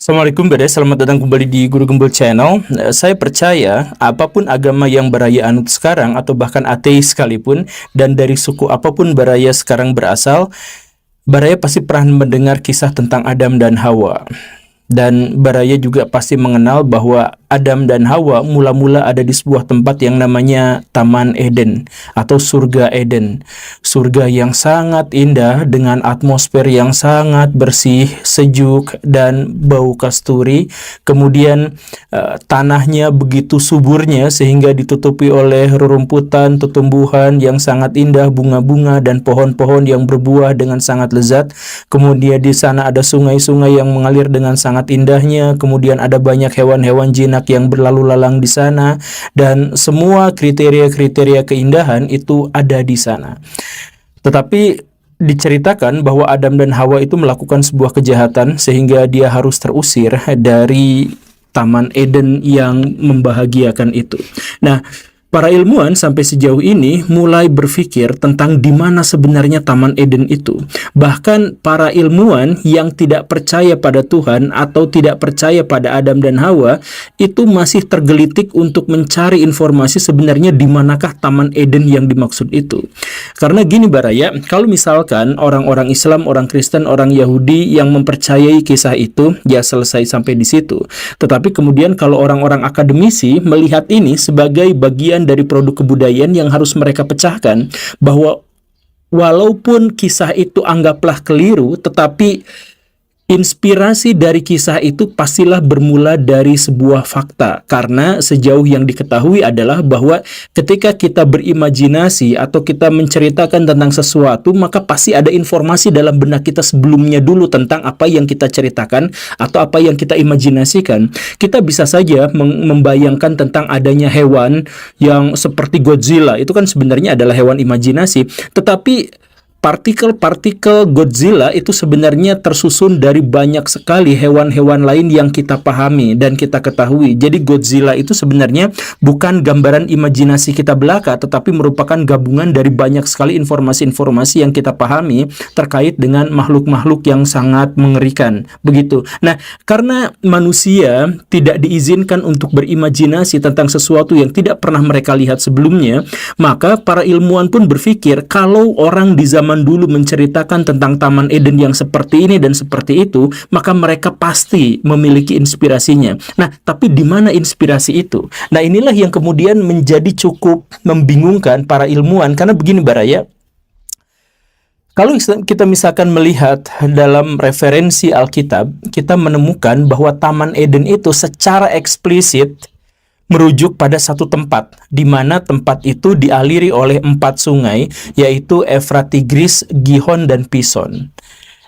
Assalamualaikum Bede, selamat datang kembali di Guru Gembul Channel. Saya percaya apapun agama yang Baraya anut sekarang atau bahkan ateis sekalipun, dan dari suku apapun Baraya sekarang berasal, Baraya pasti pernah mendengar kisah tentang Adam dan Hawa. Dan Baraya juga pasti mengenal bahwa Adam dan Hawa mula-mula ada di sebuah tempat yang namanya Taman Eden atau Surga Eden. Surga yang sangat indah dengan atmosfer yang sangat bersih, sejuk, dan bau kasturi. Kemudian tanahnya begitu suburnya sehingga ditutupi oleh rerumputan, tumbuhan yang sangat indah, bunga-bunga, dan pohon-pohon yang berbuah dengan sangat lezat. Kemudian di sana ada sungai-sungai yang mengalir dengan sangat indahnya, kemudian ada banyak hewan-hewan jinak yang berlalu lalang di sana, dan semua kriteria-kriteria keindahan itu ada di sana. Tetapi diceritakan bahwa Adam dan Hawa itu melakukan sebuah kejahatan sehingga dia harus terusir dari Taman Eden yang membahagiakan itu. Nah, para ilmuwan sampai sejauh ini mulai berpikir tentang di mana sebenarnya Taman Eden itu. Bahkan para ilmuwan yang tidak percaya pada Tuhan atau tidak percaya pada Adam dan Hawa itu masih tergelitik untuk mencari informasi sebenarnya di manakah Taman Eden yang dimaksud itu. Karena gini Baraya, kalau misalkan orang-orang Islam, orang Kristen, orang Yahudi yang mempercayai kisah itu, ya selesai sampai di situ. Tetapi kemudian kalau orang-orang akademisi melihat ini sebagai bagian dari produk kebudayaan yang harus mereka pecahkan, bahwa walaupun kisah itu anggaplah keliru, tetapi inspirasi dari kisah itu pastilah bermula dari sebuah fakta. Karena sejauh yang diketahui adalah bahwa ketika kita berimajinasi atau kita menceritakan tentang sesuatu, maka pasti ada informasi dalam benak kita sebelumnya dulu tentang apa yang kita ceritakan atau apa yang kita imajinasikan. Kita bisa saja membayangkan tentang adanya hewan yang seperti Godzilla. Itu kan sebenarnya adalah hewan imajinasi. Tetapi partikel-partikel Godzilla itu sebenarnya tersusun dari banyak sekali hewan-hewan lain yang kita pahami dan kita ketahui. Jadi Godzilla itu sebenarnya bukan gambaran imajinasi kita belaka, tetapi merupakan gabungan dari banyak sekali informasi-informasi yang kita pahami terkait dengan makhluk-makhluk yang sangat mengerikan. Begitu. Nah, karena manusia tidak diizinkan untuk berimajinasi tentang sesuatu yang tidak pernah mereka lihat sebelumnya, maka para ilmuwan pun berpikir kalau orang di zaman dulu menceritakan tentang Taman Eden yang seperti ini dan seperti itu, maka mereka pasti memiliki inspirasinya. Nah, tapi di mana inspirasi itu? Nah, inilah yang kemudian menjadi cukup membingungkan para ilmuwan, karena begini Baraya, kalau kita misalkan melihat dalam referensi Alkitab, kita menemukan bahwa Taman Eden itu secara eksplisit merujuk pada satu tempat, di mana tempat itu dialiri oleh 4 sungai, yaitu Efrat, Tigris, Gihon, dan Pison.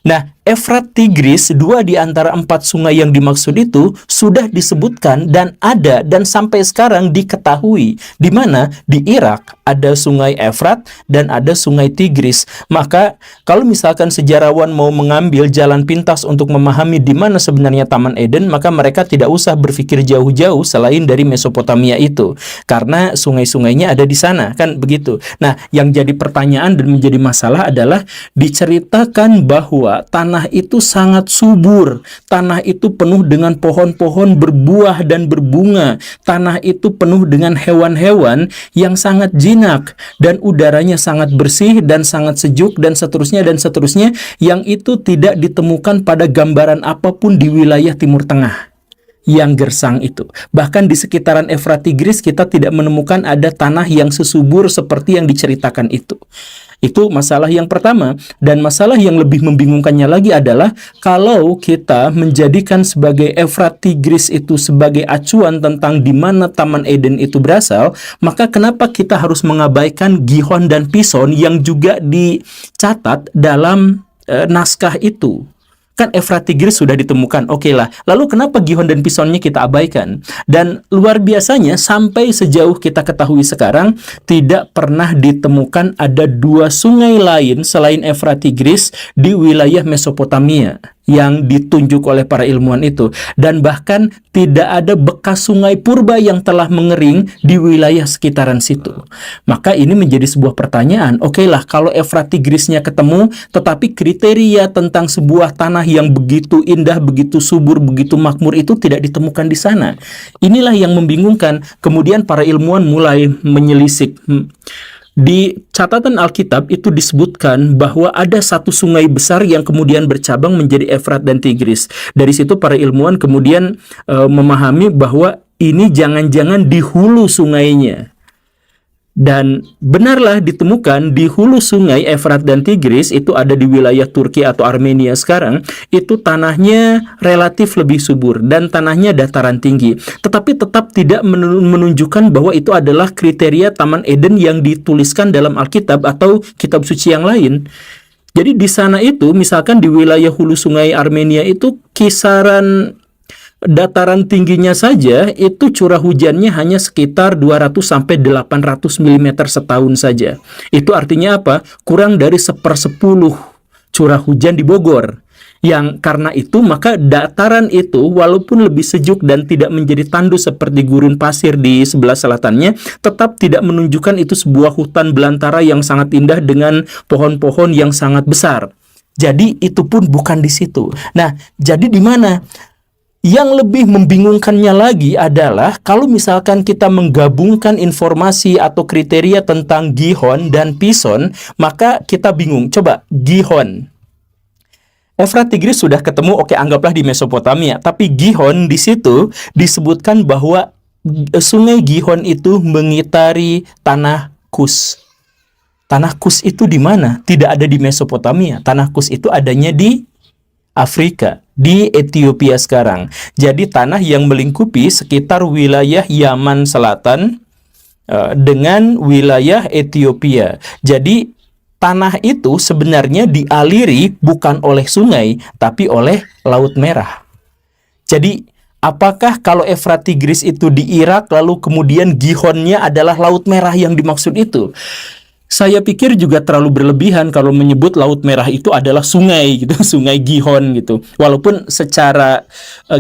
Nah, Efrat, Tigris, 2 di antara 4 sungai yang dimaksud itu sudah disebutkan dan ada, dan sampai sekarang diketahui di mana di Irak ada sungai Efrat dan ada sungai Tigris. Maka kalau misalkan sejarawan mau mengambil jalan pintas untuk memahami di mana sebenarnya Taman Eden, maka mereka tidak usah berpikir jauh-jauh selain dari Mesopotamia itu, karena sungai-sungainya ada di sana, kan begitu. Nah, yang jadi pertanyaan dan menjadi masalah adalah diceritakan bahwa tanah itu sangat subur, tanah itu penuh dengan pohon-pohon berbuah dan berbunga, tanah itu penuh dengan hewan-hewan yang sangat jinak, dan udaranya sangat bersih dan sangat sejuk, dan seterusnya, yang itu tidak ditemukan pada gambaran apapun di wilayah Timur Tengah yang gersang itu. Bahkan di sekitaran Efrat, Tigris kita tidak menemukan ada tanah yang sesubur seperti yang diceritakan itu. Itu masalah yang pertama. Dan masalah yang lebih membingungkannya lagi adalah kalau kita menjadikan sebagai Efrat, Tigris itu sebagai acuan tentang di mana Taman Eden itu berasal, maka kenapa kita harus mengabaikan Gihon dan Pison yang juga dicatat dalam naskah itu? Kan Efrat, Tigris sudah ditemukan, oke lah. Lalu kenapa Gihon dan Pisonnya kita abaikan? Dan luar biasanya sampai sejauh kita ketahui sekarang tidak pernah ditemukan ada 2 sungai lain selain Efrat, Tigris di wilayah Mesopotamia. yang ditunjuk oleh para ilmuwan itu, dan bahkan tidak ada bekas sungai purba yang telah mengering di wilayah sekitaran situ. Maka ini menjadi sebuah pertanyaan. Oke lah, kalau Efrat Tigrisnya ketemu, tetapi kriteria tentang sebuah tanah yang begitu indah, begitu subur, begitu makmur itu tidak ditemukan di sana. Inilah yang membingungkan. Kemudian para ilmuwan mulai menyelisik. Di catatan Alkitab itu disebutkan bahwa ada satu sungai besar yang kemudian bercabang menjadi Efrat dan Tigris. Dari situ para ilmuwan kemudian memahami bahwa ini jangan-jangan di hulu sungainya. Dan benarlah ditemukan di hulu sungai Efrat dan Tigris, itu ada di wilayah Turki atau Armenia sekarang, itu tanahnya relatif lebih subur dan tanahnya dataran tinggi. Tetapi tetap tidak menunjukkan bahwa itu adalah kriteria Taman Eden yang dituliskan dalam Alkitab atau kitab suci yang lain. Jadi di sana itu, misalkan di wilayah hulu sungai Armenia itu kisaran dataran tingginya saja itu curah hujannya hanya sekitar 200 sampai 800 mm setahun saja. Itu artinya apa? Kurang dari 1/10 curah hujan di Bogor. Yang karena itu maka dataran itu walaupun lebih sejuk dan tidak menjadi tandus seperti gurun pasir di sebelah selatannya, tetap tidak menunjukkan itu sebuah hutan belantara yang sangat indah dengan pohon-pohon yang sangat besar. Jadi itu pun bukan di situ. Nah, jadi di mana? Yang lebih membingungkannya lagi adalah kalau misalkan kita menggabungkan informasi atau kriteria tentang Gihon dan Pison, maka kita bingung. Coba, Gihon. Efrat Tigris sudah ketemu, oke, anggaplah di Mesopotamia. Tapi Gihon di situ disebutkan bahwa sungai Gihon itu mengitari tanah Kus. Tanah Kus itu di mana? Tidak ada di Mesopotamia. Tanah Kus itu adanya di Afrika, di Ethiopia sekarang. Jadi tanah yang melingkupi sekitar wilayah Yaman Selatan dengan wilayah Ethiopia. Jadi tanah itu sebenarnya dialiri bukan oleh sungai, tapi oleh Laut Merah. Jadi apakah kalau Efrat Tigris itu di Irak, lalu kemudian Gihonnya adalah Laut Merah yang dimaksud itu? Saya pikir juga terlalu berlebihan kalau menyebut Laut Merah itu adalah sungai gitu, sungai Gihon gitu. Walaupun secara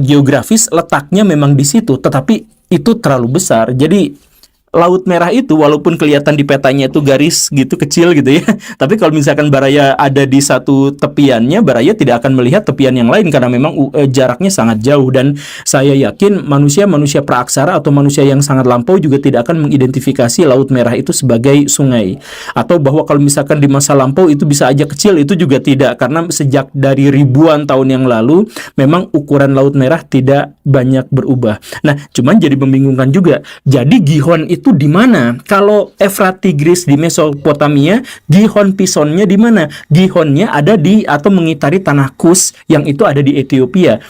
geografis letaknya memang di situ, tetapi itu terlalu besar. Jadi Laut Merah itu walaupun kelihatan di petanya itu garis gitu kecil gitu ya, tapi kalau misalkan Baraya ada di satu tepiannya, Baraya tidak akan melihat tepian yang lain karena memang jaraknya sangat jauh. Dan saya yakin manusia praaksara atau manusia yang sangat lampau juga tidak akan mengidentifikasi Laut Merah itu sebagai sungai, atau bahwa kalau misalkan di masa lampau itu bisa aja kecil, itu juga tidak, karena sejak dari ribuan tahun yang lalu memang ukuran Laut Merah tidak banyak berubah. Nah, cuman jadi membingungkan juga. Jadi Gihon itu di mana? Kalau Efrat Tigris di Mesopotamia, Gihon Pisonnya di mana? Gihonnya ada di atau mengitari tanah Kus yang itu ada di Ethiopia.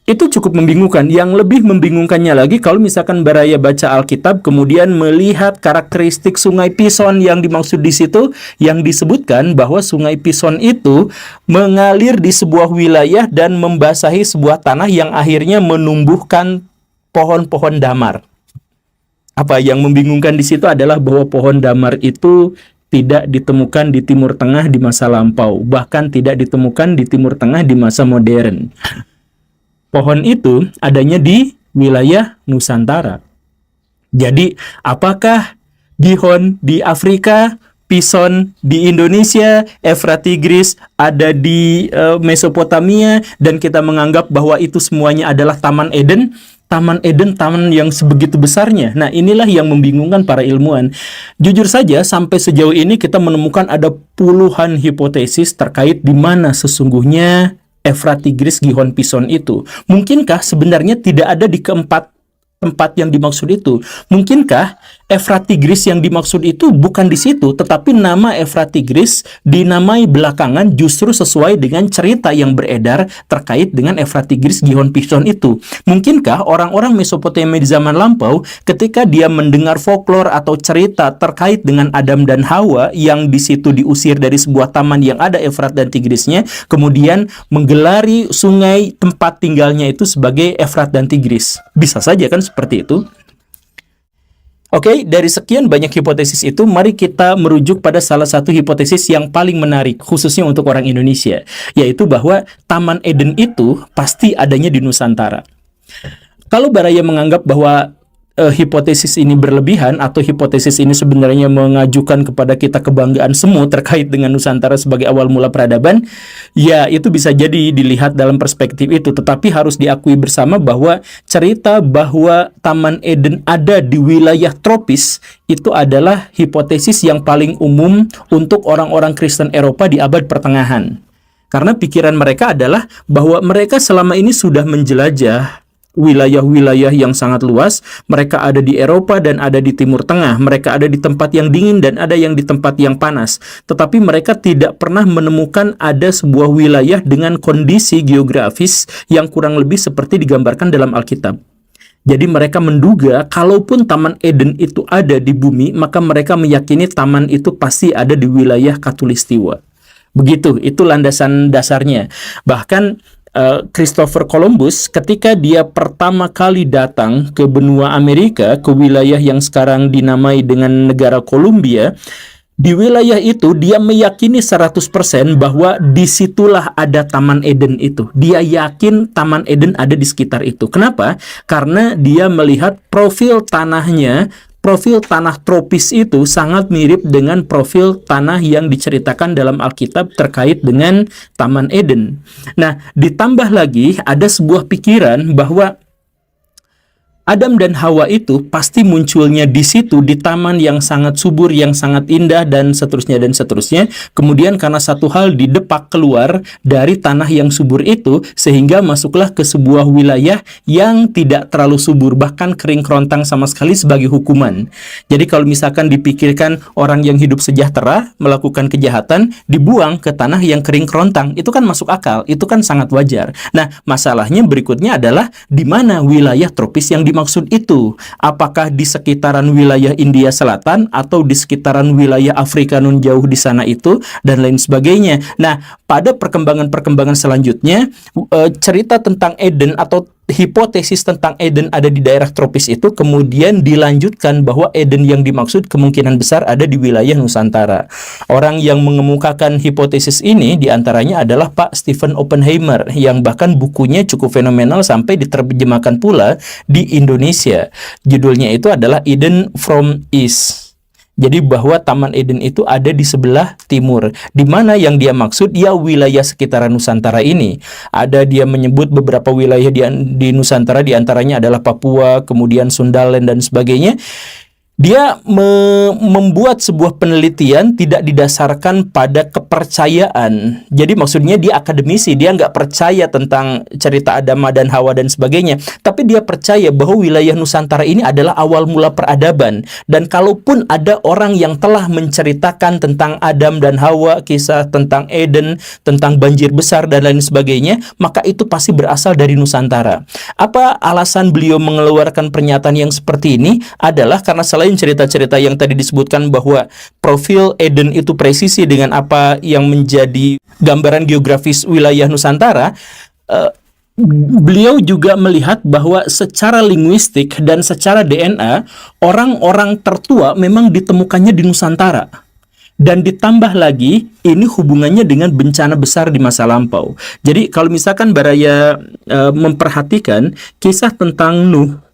Itu cukup membingungkan. Yang lebih membingungkannya lagi kalau misalkan Baraya baca Alkitab kemudian melihat karakteristik sungai Pison yang dimaksud di situ, yang disebutkan bahwa sungai Pison itu mengalir di sebuah wilayah dan membasahi sebuah tanah yang akhirnya menumbuhkan pohon-pohon damar. Apa yang membingungkan di situ adalah bahwa pohon damar itu tidak ditemukan di Timur Tengah di masa lampau, bahkan tidak ditemukan di Timur Tengah di masa modern. Pohon itu adanya di wilayah Nusantara. Jadi, apakah Gihon di Afrika, Pison di Indonesia, Efrat Tigris ada di Mesopotamia, dan kita menganggap bahwa itu semuanya adalah Taman Eden? Taman Eden, taman yang sebegitu besarnya. Nah, inilah yang membingungkan para ilmuwan. Jujur saja, sampai sejauh ini kita menemukan ada puluhan hipotesis terkait di mana sesungguhnya Efrat Tigris, Gihon, Pison itu. Mungkinkah sebenarnya tidak ada di keempat tempat yang dimaksud itu? Mungkinkah Efrat Tigris yang dimaksud itu bukan di situ, tetapi nama Efrat Tigris dinamai belakangan justru sesuai dengan cerita yang beredar terkait dengan Efrat Tigris, Gihon, Pison itu? Mungkinkah orang-orang Mesopotamia di zaman lampau ketika dia mendengar folklore atau cerita terkait dengan Adam dan Hawa yang di situ diusir dari sebuah taman yang ada Efrat dan Tigrisnya, kemudian menggelari sungai tempat tinggalnya itu sebagai Efrat dan Tigris? Bisa saja kan seperti itu. Oke, dari sekian banyak hipotesis itu, mari kita merujuk pada salah satu hipotesis yang paling menarik, khususnya untuk orang Indonesia, yaitu bahwa Taman Eden itu pasti adanya di Nusantara. Kalau Baraya menganggap bahwa hipotesis ini berlebihan atau hipotesis ini sebenarnya mengajukan kepada kita kebanggaan semu terkait dengan Nusantara sebagai awal mula peradaban, ya itu bisa jadi dilihat dalam perspektif itu. Tetapi harus diakui bersama bahwa cerita bahwa Taman Eden ada di wilayah tropis itu adalah hipotesis yang paling umum untuk orang-orang Kristen Eropa di abad pertengahan. Karena pikiran mereka adalah bahwa mereka selama ini sudah menjelajah wilayah-wilayah yang sangat luas. Mereka ada di Eropa dan ada di Timur Tengah. Mereka ada di tempat yang dingin dan ada yang di tempat yang panas. Tetapi mereka tidak pernah menemukan ada sebuah wilayah dengan kondisi geografis yang kurang lebih seperti digambarkan dalam Alkitab. Jadi mereka menduga kalaupun Taman Eden itu ada di bumi, maka mereka meyakini taman itu pasti ada di wilayah Khatulistiwa. Begitu, itu landasan dasarnya. Bahkan Christopher Columbus ketika dia pertama kali datang ke benua Amerika, ke wilayah yang sekarang dinamai dengan negara Columbia, di wilayah itu dia meyakini 100% bahwa disitulah ada Taman Eden itu. Dia yakin Taman Eden ada di sekitar itu. Kenapa? Karena dia melihat profil tanahnya, profil tanah tropis itu sangat mirip dengan profil tanah yang diceritakan dalam Alkitab terkait dengan Taman Eden. Nah, ditambah lagi ada sebuah pikiran bahwa Adam dan Hawa itu pasti munculnya di situ, di taman yang sangat subur, yang sangat indah, dan seterusnya dan seterusnya. Kemudian karena satu hal didepak keluar dari tanah yang subur itu, sehingga masuklah ke sebuah wilayah yang tidak terlalu subur, bahkan kering kerontang sama sekali sebagai hukuman. Jadi kalau misalkan dipikirkan orang yang hidup sejahtera, melakukan kejahatan, dibuang ke tanah yang kering kerontang, itu kan masuk akal, itu kan sangat wajar. Nah, masalahnya berikutnya adalah di mana wilayah tropis yang dimaksud itu? Apakah di sekitaran wilayah India Selatan atau di sekitaran wilayah Afrika nun jauh di sana itu dan lain sebagainya. Nah, pada perkembangan-perkembangan selanjutnya cerita tentang Eden atau hipotesis tentang Eden ada di daerah tropis itu kemudian dilanjutkan bahwa Eden yang dimaksud kemungkinan besar ada di wilayah Nusantara. Orang yang mengemukakan hipotesis ini diantaranya adalah Pak Stephen Oppenheimer yang bahkan bukunya cukup fenomenal sampai diterjemahkan pula di Indonesia. Judulnya itu adalah Eden from East. Jadi bahwa Taman Eden itu ada di sebelah timur. Di mana yang dia maksud? Ya wilayah sekitaran Nusantara ini. Ada dia menyebut beberapa wilayah di Nusantara, diantaranya adalah Papua, kemudian Sundaland dan sebagainya. Dia membuat sebuah penelitian tidak didasarkan pada kepercayaan. Jadi maksudnya dia akademisi, dia nggak percaya tentang cerita Adam dan Hawa dan sebagainya. Tapi dia percaya bahwa wilayah Nusantara ini adalah awal mula peradaban. Dan kalaupun ada orang yang telah menceritakan tentang Adam dan Hawa, kisah tentang Eden, tentang banjir besar dan lain sebagainya, maka itu pasti berasal dari Nusantara. Apa alasan beliau mengeluarkan pernyataan yang seperti ini? Adalah karena selain cerita-cerita yang tadi disebutkan bahwa profil Eden itu presisi dengan apa yang menjadi gambaran geografis wilayah Nusantara, beliau juga melihat bahwa secara linguistik dan secara DNA, orang-orang tertua memang ditemukannya di Nusantara. Dan ditambah lagi, ini hubungannya dengan bencana besar di masa lampau. Jadi kalau misalkan Baraya memperhatikan kisah tentang Nuh,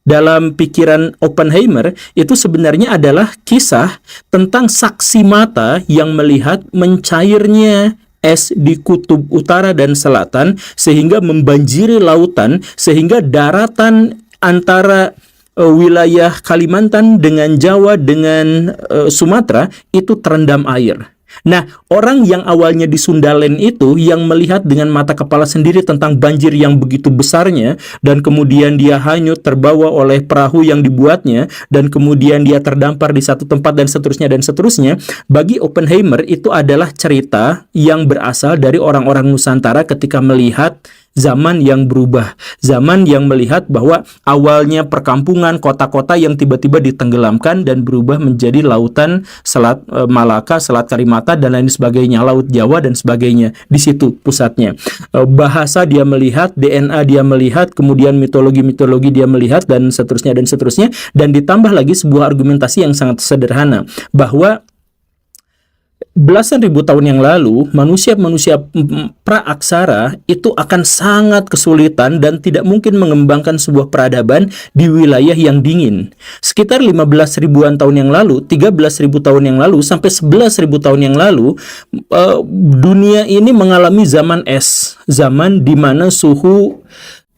dalam pikiran Oppenheimer itu sebenarnya adalah kisah tentang saksi mata yang melihat mencairnya es di kutub utara dan selatan sehingga membanjiri lautan, sehingga daratan antara wilayah Kalimantan dengan Jawa dengan Sumatera itu terendam air. Nah, orang yang awalnya di Sundaland itu yang melihat dengan mata kepala sendiri tentang banjir yang begitu besarnya dan kemudian dia hanyut terbawa oleh perahu yang dibuatnya dan kemudian dia terdampar di satu tempat dan seterusnya, bagi Oppenheimer itu adalah cerita yang berasal dari orang-orang Nusantara ketika melihat zaman yang berubah, zaman yang melihat bahwa awalnya perkampungan, kota-kota yang tiba-tiba ditenggelamkan dan berubah menjadi lautan, Selat Malaka, Selat Karimata dan lain sebagainya, Laut Jawa dan sebagainya. Di situ pusatnya. Bahasa dia melihat, DNA dia melihat, kemudian mitologi-mitologi dia melihat dan seterusnya dan ditambah lagi sebuah argumentasi yang sangat sederhana bahwa belasan ribu tahun yang lalu, manusia-manusia praaksara itu akan sangat kesulitan dan tidak mungkin mengembangkan sebuah peradaban di wilayah yang dingin. Sekitar 15 ribuan tahun yang lalu, 13 ribu tahun yang lalu, sampai 11 ribu tahun yang lalu, dunia ini mengalami zaman es. Zaman di mana suhu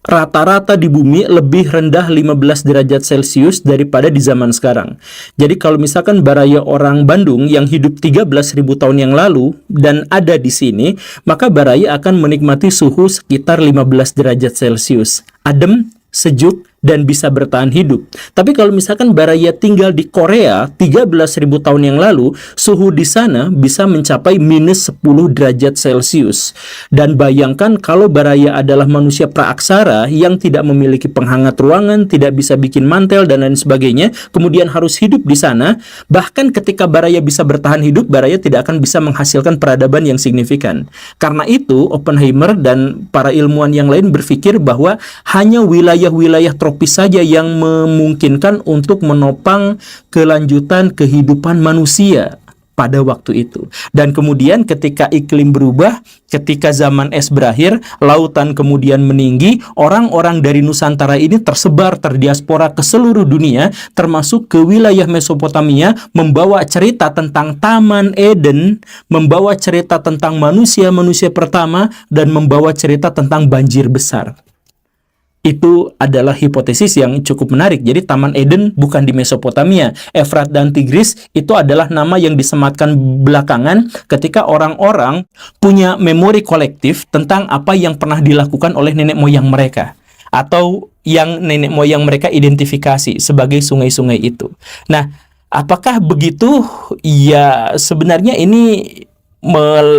rata-rata di bumi lebih rendah 15 derajat Celcius daripada di zaman sekarang. Jadi kalau misalkan baraya orang Bandung yang hidup 13.000 tahun yang lalu dan ada di sini, maka baraya akan menikmati suhu sekitar 15 derajat Celcius. Adem, sejuk, dan bisa bertahan hidup. Tapi kalau misalkan baraya tinggal di Korea 13.000 tahun yang lalu, suhu di sana bisa mencapai minus 10 derajat Celcius. Dan bayangkan kalau baraya adalah manusia praaksara yang tidak memiliki penghangat ruangan, tidak bisa bikin mantel dan lain sebagainya, kemudian harus hidup di sana, bahkan ketika baraya bisa bertahan hidup, baraya tidak akan bisa menghasilkan peradaban yang signifikan. Karena itu, Oppenheimer dan para ilmuwan yang lain berpikir bahwa hanya wilayah-wilayah tropis saja yang memungkinkan untuk menopang kelanjutan kehidupan manusia pada waktu itu. Dan kemudian ketika iklim berubah, ketika zaman es berakhir, lautan kemudian meninggi, orang-orang dari Nusantara ini tersebar, terdiaspora ke seluruh dunia, termasuk ke wilayah Mesopotamia, membawa cerita tentang Taman Eden, membawa cerita tentang manusia-manusia pertama, dan membawa cerita tentang banjir besar. Itu adalah hipotesis yang cukup menarik. Jadi Taman Eden bukan di Mesopotamia. Efrat dan Tigris itu adalah nama yang disematkan belakangan ketika orang-orang punya memori kolektif tentang apa yang pernah dilakukan oleh nenek moyang mereka, atau yang nenek moyang mereka identifikasi sebagai sungai-sungai itu. Nah, apakah begitu? Ya, sebenarnya ini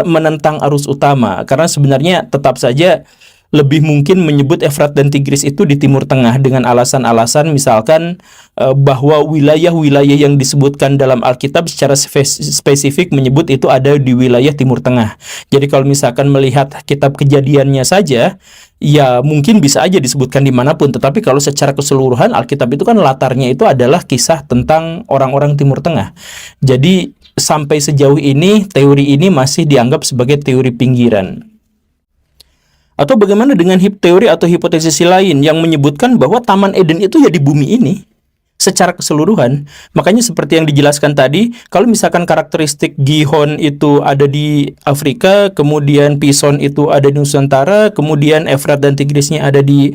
menentang arus utama, karena sebenarnya tetap saja lebih mungkin menyebut Efrat dan Tigris itu di Timur Tengah dengan alasan-alasan misalkan bahwa wilayah-wilayah yang disebutkan dalam Alkitab secara spesifik menyebut itu ada di wilayah Timur Tengah. Jadi kalau misalkan melihat kitab Kejadiannya saja, ya mungkin bisa aja disebutkan dimanapun. Tetapi kalau secara keseluruhan Alkitab itu kan latarnya itu adalah kisah tentang orang-orang Timur Tengah. Jadi sampai sejauh ini teori ini masih dianggap sebagai teori pinggiran. Atau bagaimana dengan teori atau hipotesis lain yang menyebutkan bahwa Taman Eden itu ya di bumi ini secara keseluruhan. Makanya seperti yang dijelaskan tadi, kalau misalkan karakteristik Gihon itu ada di Afrika, kemudian Pison itu ada di Nusantara, kemudian Efrat dan Tigrisnya ada di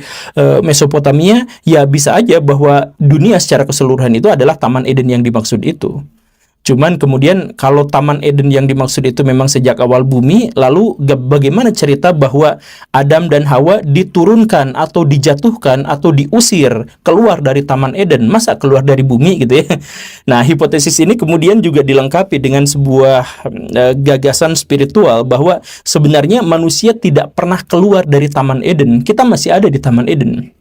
Mesopotamia, ya bisa aja bahwa dunia secara keseluruhan itu adalah Taman Eden yang dimaksud itu. Cuman kemudian kalau Taman Eden yang dimaksud itu memang sejak awal bumi, lalu bagaimana cerita bahwa Adam dan Hawa diturunkan atau dijatuhkan atau diusir keluar dari Taman Eden? Masa keluar dari bumi gitu ya? Nah, hipotesis ini kemudian juga dilengkapi dengan sebuah gagasan spiritual bahwa sebenarnya manusia tidak pernah keluar dari Taman Eden. Kita masih ada di Taman Eden.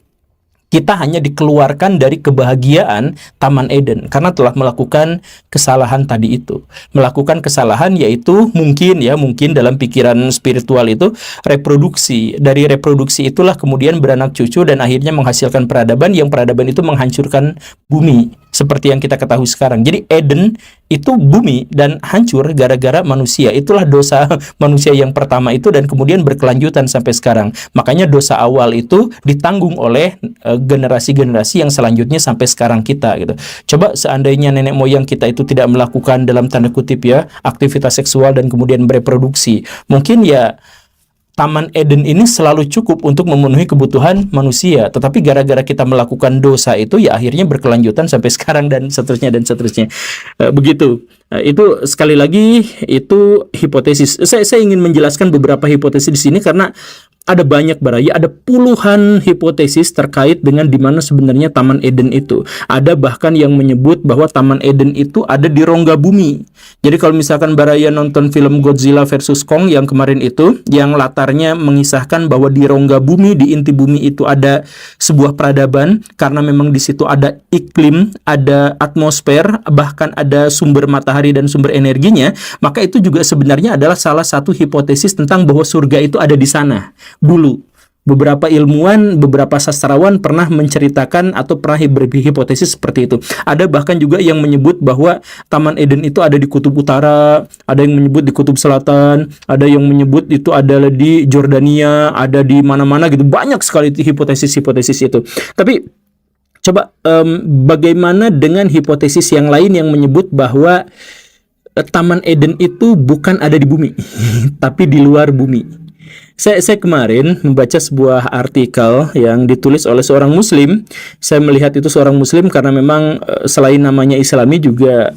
Kita hanya dikeluarkan dari kebahagiaan Taman Eden karena telah melakukan kesalahan tadi itu. Melakukan kesalahan yaitu mungkin dalam pikiran spiritual itu reproduksi. Dari reproduksi itulah kemudian beranak cucu dan akhirnya menghasilkan peradaban, yang peradaban itu menghancurkan bumi seperti yang kita ketahui sekarang. Jadi Eden itu bumi dan hancur gara-gara manusia. Itulah dosa manusia yang pertama itu dan kemudian berkelanjutan sampai sekarang. Makanya dosa awal itu ditanggung oleh generasi-generasi yang selanjutnya sampai sekarang kita gitu. Coba seandainya nenek moyang kita itu tidak melakukan dalam tanda kutip ya aktivitas seksual dan kemudian bereproduksi, mungkin ya Taman Eden ini selalu cukup untuk memenuhi kebutuhan manusia, tetapi gara-gara kita melakukan dosa itu ya akhirnya berkelanjutan sampai sekarang dan seterusnya dan seterusnya. Begitu. Itu sekali lagi itu hipotesis. Saya ingin menjelaskan beberapa hipotesis di sini karena ada banyak baraya, ada puluhan hipotesis terkait dengan di mana sebenarnya Taman Eden itu. Ada bahkan yang menyebut bahwa Taman Eden itu ada di rongga bumi. Jadi kalau misalkan baraya nonton film Godzilla versus Kong yang kemarin itu, yang latarnya mengisahkan bahwa di rongga bumi, di inti bumi itu ada sebuah peradaban, karena memang di situ ada iklim, ada atmosfer, bahkan ada sumber matahari dan sumber energinya, maka itu juga sebenarnya adalah salah satu hipotesis tentang bahwa surga itu ada di sana. Dulu beberapa ilmuwan, beberapa sastrawan pernah menceritakan atau pernah berhipotesis seperti itu. Ada bahkan juga yang menyebut bahwa Taman Eden itu ada di kutub utara, ada yang menyebut di kutub selatan, ada yang menyebut itu adalah di Jordania, ada di mana-mana gitu. Banyak sekali hipotesis-hipotesis itu. Tapi coba bagaimana dengan hipotesis yang lain yang menyebut bahwa Taman Eden itu bukan ada di bumi, tapi di luar bumi. Saya kemarin membaca sebuah artikel yang ditulis oleh seorang Muslim. Saya melihat itu seorang Muslim karena memang selain namanya Islami juga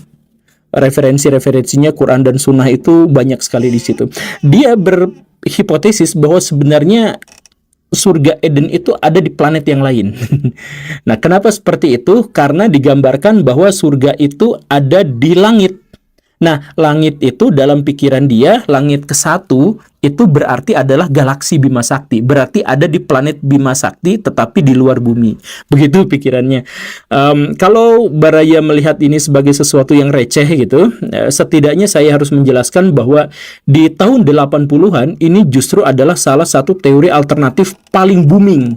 referensi-referensinya Quran dan Sunnah itu banyak sekali di situ. Dia berhipotesis bahwa sebenarnya surga Eden itu ada di planet yang lain. Nah, kenapa seperti itu? Karena digambarkan bahwa surga itu ada di langit. Nah, langit itu dalam pikiran dia, langit ke-1 itu berarti adalah galaksi Bima Sakti. Berarti ada di planet Bima Sakti tetapi di luar bumi. Begitu pikirannya. Kalau baraya melihat ini sebagai sesuatu yang receh gitu, setidaknya saya harus menjelaskan bahwa di tahun 80-an ini justru adalah salah satu teori alternatif paling booming.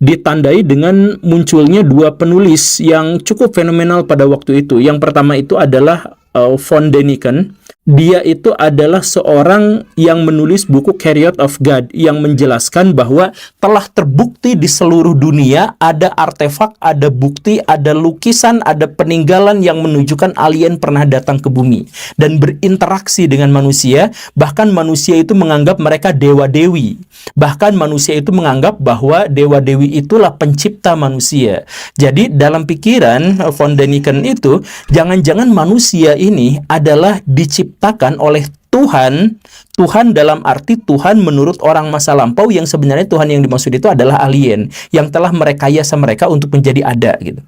Ditandai dengan munculnya dua penulis yang cukup fenomenal pada waktu itu. Yang pertama itu adalah von Däniken. Dia itu adalah seorang yang menulis buku Chariot of God yang menjelaskan bahwa telah terbukti di seluruh dunia ada artefak, ada bukti, ada lukisan, ada peninggalan yang menunjukkan alien pernah datang ke bumi dan berinteraksi dengan manusia. Bahkan manusia itu menganggap mereka dewa-dewi. Bahkan manusia itu menganggap bahwa dewa-dewi itulah pencipta manusia. Jadi dalam pikiran von Däniken itu, jangan-jangan manusia ini adalah diciptakan oleh Tuhan. Tuhan dalam arti Tuhan menurut orang masa lampau, yang sebenarnya Tuhan yang dimaksud itu adalah alien yang telah merekayasa mereka untuk menjadi ada gitu.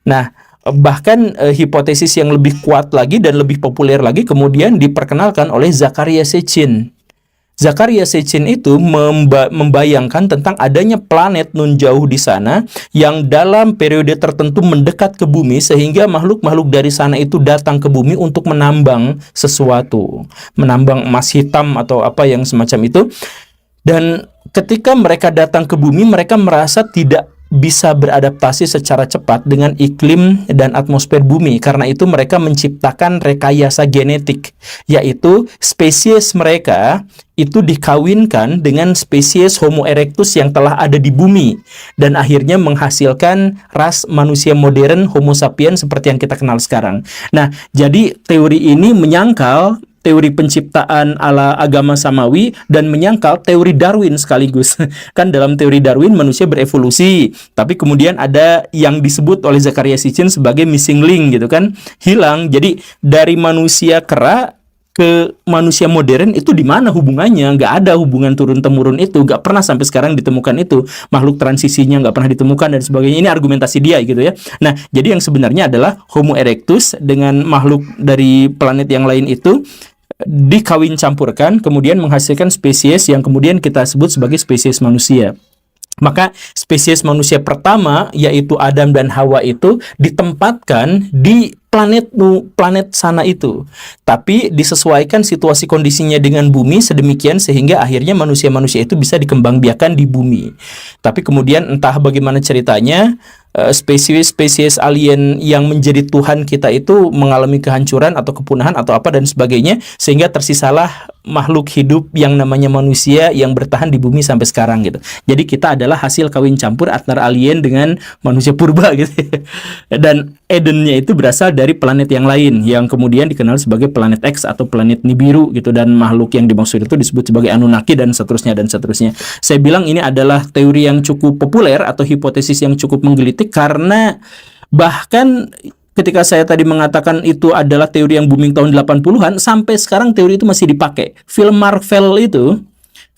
Nah, bahkan hipotesis yang lebih kuat lagi dan lebih populer lagi kemudian diperkenalkan oleh Zecharia Sitchin. Zecharia Sitchin itu membayangkan tentang adanya planet nun jauh di sana yang dalam periode tertentu mendekat ke bumi sehingga makhluk-makhluk dari sana itu datang ke bumi untuk menambang sesuatu, menambang emas hitam atau apa yang semacam itu. Dan ketika mereka datang ke bumi, mereka merasa tidak bisa beradaptasi secara cepat dengan iklim dan atmosfer bumi. Karena itu mereka menciptakan rekayasa genetik, yaitu spesies mereka itu dikawinkan dengan spesies Homo erectus yang telah ada di bumi dan akhirnya menghasilkan ras manusia modern Homo sapiens seperti yang kita kenal sekarang. Nah, jadi teori ini menyangkal teori penciptaan ala agama samawi dan menyangkal teori Darwin sekaligus. Kan dalam teori Darwin manusia berevolusi, tapi kemudian ada yang disebut oleh Zecharia Sitchin sebagai missing link gitu kan, hilang. Jadi dari manusia kera ke manusia modern itu di mana hubungannya? Nggak ada hubungan turun-temurun itu, nggak pernah sampai sekarang ditemukan itu. Makhluk transisinya nggak pernah ditemukan dan sebagainya. Ini argumentasi dia gitu ya. Nah, jadi yang sebenarnya adalah Homo erectus dengan makhluk dari planet yang lain itu dikawin campurkan, kemudian menghasilkan spesies yang kemudian kita sebut sebagai spesies manusia. Maka spesies manusia pertama yaitu Adam dan Hawa itu ditempatkan di planet sana itu, tapi disesuaikan situasi kondisinya dengan bumi sedemikian sehingga akhirnya manusia-manusia itu bisa dikembangbiakan di bumi. Tapi kemudian entah bagaimana ceritanya, spesies-spesies alien yang menjadi Tuhan kita itu mengalami kehancuran atau kepunahan atau apa dan sebagainya, sehingga tersisalah makhluk hidup yang namanya manusia yang bertahan di bumi sampai sekarang gitu. Jadi kita adalah hasil kawin campur antara alien dengan manusia purba gitu. Dan Edennya itu berasal dari planet yang lain yang kemudian dikenal sebagai planet X atau planet Nibiru gitu, dan makhluk yang dimaksud itu disebut sebagai Anunnaki dan seterusnya dan seterusnya. Saya bilang ini adalah teori yang cukup populer atau hipotesis yang cukup menggelitik karena bahkan ketika saya tadi mengatakan itu adalah teori yang booming tahun 80-an, sampai sekarang teori itu masih dipakai.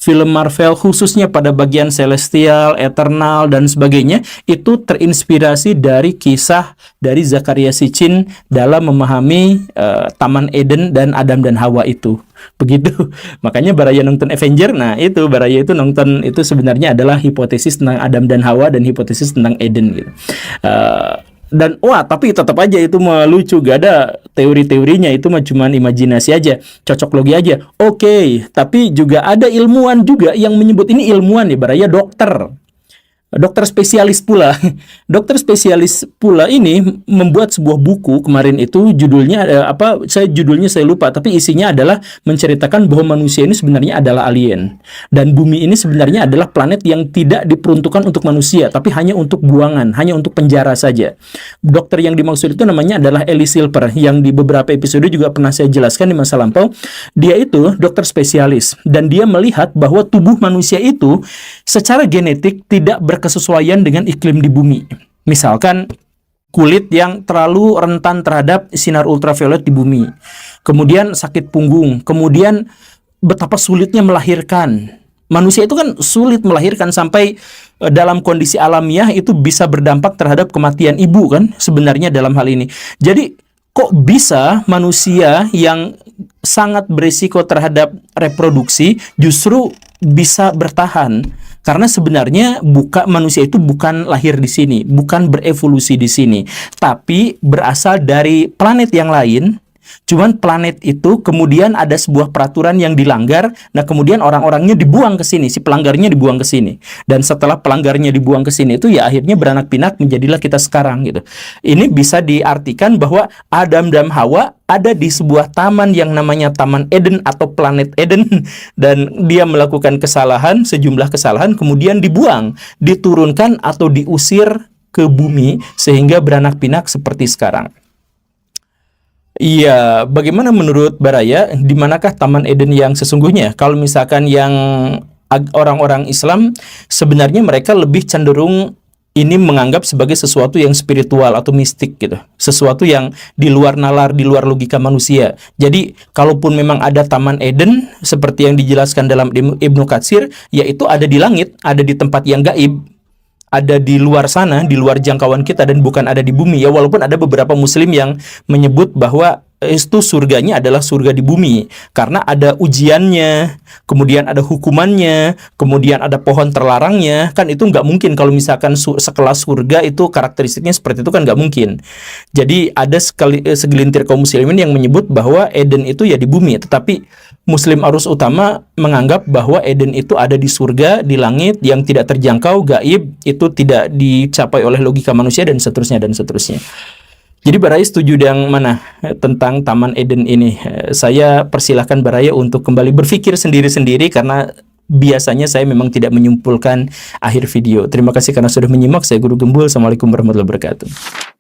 film Marvel khususnya pada bagian Celestial, Eternal dan sebagainya itu terinspirasi dari kisah dari Zakaria Sitchin dalam memahami Taman Eden dan Adam dan Hawa itu. Begitu. Makanya Baraya nonton Avenger, nah itu Baraya itu nonton itu sebenarnya adalah hipotesis tentang Adam dan Hawa dan hipotesis tentang Eden gitu. Dan wah, tapi tetap aja itu melucu, gak ada teori-teorinya, itu mah cuman imajinasi aja, cocok logi aja. Oke, tapi juga ada ilmuwan juga yang menyebut, ini ilmuwan ya Baraya, dokter spesialis pula. Dokter spesialis pula ini membuat sebuah buku kemarin itu judulnya judulnya saya lupa, tapi isinya adalah menceritakan bahwa manusia ini sebenarnya adalah alien dan bumi ini sebenarnya adalah planet yang tidak diperuntukkan untuk manusia tapi hanya untuk buangan, hanya untuk penjara saja. Dokter yang dimaksud itu namanya adalah Ellie Silper yang di beberapa episode juga pernah saya jelaskan di masa lampau. Dia itu dokter spesialis dan dia melihat bahwa tubuh manusia itu secara genetik tidak berkesesuaian dengan iklim di bumi. Misalkan kulit yang terlalu rentan terhadap sinar ultraviolet di bumi. Kemudian sakit punggung, kemudian betapa sulitnya melahirkan. Manusia itu kan sulit melahirkan sampai dalam kondisi alamiah itu bisa berdampak terhadap kematian ibu kan sebenarnya dalam hal ini. Jadi kok bisa manusia yang sangat berisiko terhadap reproduksi justru bisa bertahan? Karena sebenarnya manusia itu bukan lahir di sini, bukan berevolusi di sini, tapi berasal dari planet yang lain. Cuman planet itu kemudian ada sebuah peraturan yang dilanggar, nah kemudian orang-orangnya dibuang ke sini, si pelanggarnya dibuang ke sini. Dan setelah pelanggarnya dibuang ke sini itu ya akhirnya beranak pinak menjadilah kita sekarang gitu. Ini bisa diartikan bahwa Adam dan Hawa ada di sebuah taman yang namanya Taman Eden atau planet Eden dan dia melakukan kesalahan, sejumlah kesalahan kemudian dibuang, diturunkan atau diusir ke bumi sehingga beranak pinak seperti sekarang. Iya, bagaimana menurut Baraya, di manakah Taman Eden yang sesungguhnya? Kalau misalkan yang orang-orang Islam, sebenarnya mereka lebih cenderung ini menganggap sebagai sesuatu yang spiritual atau mistik gitu. Sesuatu yang di luar nalar, di luar logika manusia. Jadi, kalaupun memang ada Taman Eden, seperti yang dijelaskan dalam Ibnu Katsir, yaitu ada di langit, ada di tempat yang gaib, ada di luar sana, di luar jangkauan kita dan bukan ada di bumi ya, walaupun ada beberapa muslim yang menyebut bahwa itu surganya adalah surga di bumi karena ada ujiannya, kemudian ada hukumannya, kemudian ada pohon terlarangnya. Kan itu nggak mungkin kalau misalkan sekelas surga itu karakteristiknya seperti itu kan nggak mungkin. Jadi ada segelintir kaum muslimin yang menyebut bahwa Eden itu ya di bumi, tetapi Muslim arus utama menganggap bahwa Eden itu ada di surga, di langit yang tidak terjangkau, gaib, itu tidak dicapai oleh logika manusia dan seterusnya dan seterusnya. Jadi Baraya setuju yang mana tentang Taman Eden ini? Saya persilahkan Baraya untuk kembali berpikir sendiri-sendiri karena biasanya saya memang tidak menyimpulkan akhir video. Terima kasih karena sudah menyimak. Saya Guru Gembul. Assalamualaikum warahmatullahi wabarakatuh.